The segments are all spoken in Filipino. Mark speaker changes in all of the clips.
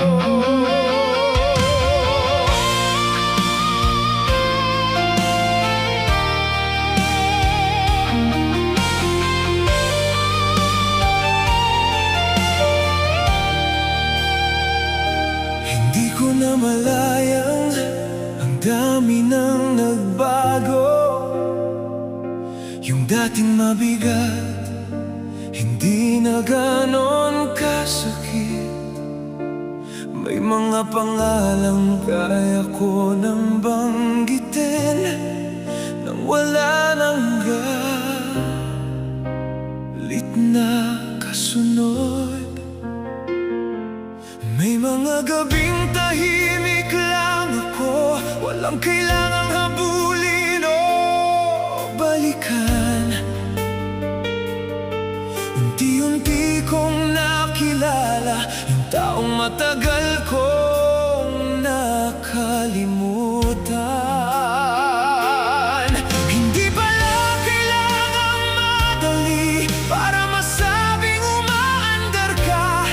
Speaker 1: Hindi ko na malayang ang dami nang nagbago. Yung dating mabigat, hindi na ganon kasakit. May mga pangalang kaya ko nang banggitin nang wala nang galit na kasunod. May mga gabing tahimik lang ako, walang kailangang habulin o balikan. Unti-unti kong nakilala yung taong matagal kong nakalimutan. Hindi pala kailangang madali para masabing umaandar ka.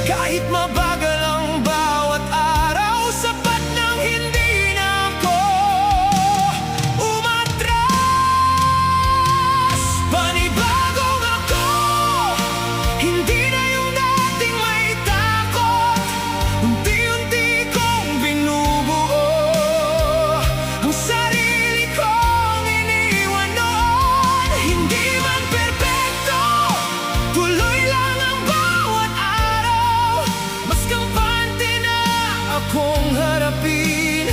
Speaker 1: Kahit mabagal ang bawat araw, sapat nang hindi na ako umatras. Panibagong ako, hindi na yung dating may takot. Unti-unti kong binubuo ang sarili kong iniwan noon. Hindi man perpekto, tuloy lang ang bawat araw. Mas kampante na akong harapin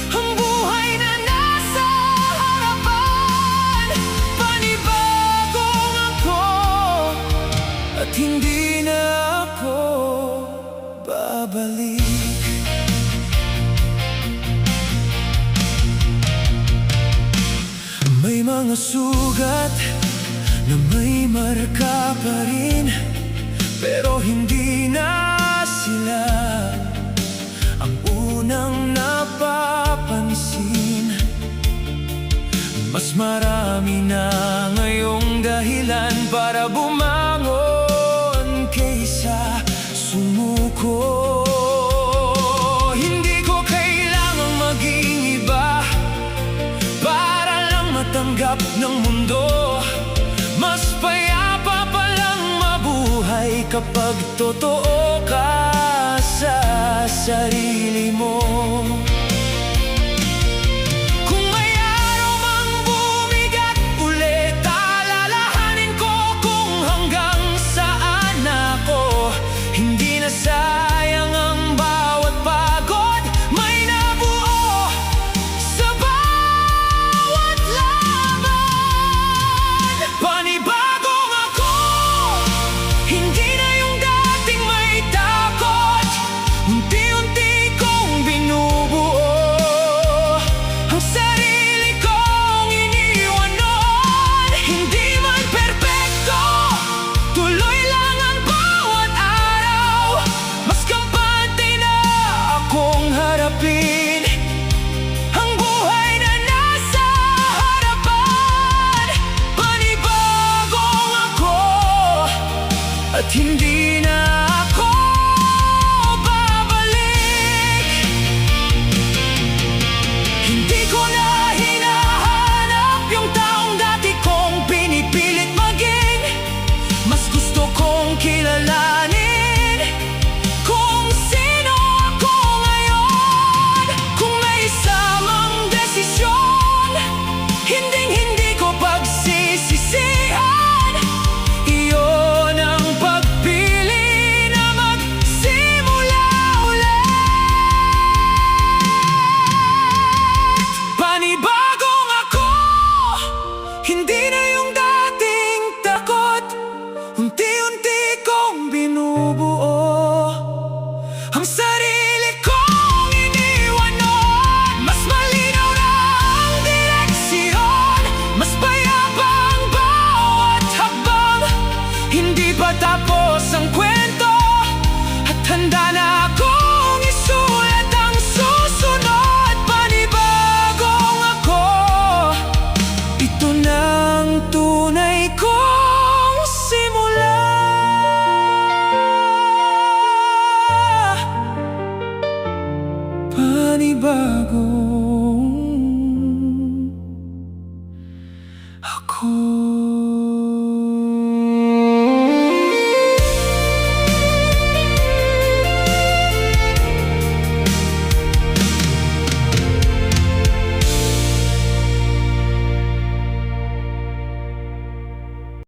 Speaker 1: ang buhay na nasa harapan. Panibagong ako at hindi na ako babalik. May mga sugat na may marka pa rin, pero hindi na sila ang unang napapansin. Mas marami na ngayong dahilan para bumangon kaysa sumuko. Hindi ko kailangang maging iba para lang matanggap ng mundo. Mas payapa palang mabuhay kapag totoo ka sa sarili mo. Kung may araw mang bumigat ulit, alalahanin ko kung hanggang saan ako. Hindi na sa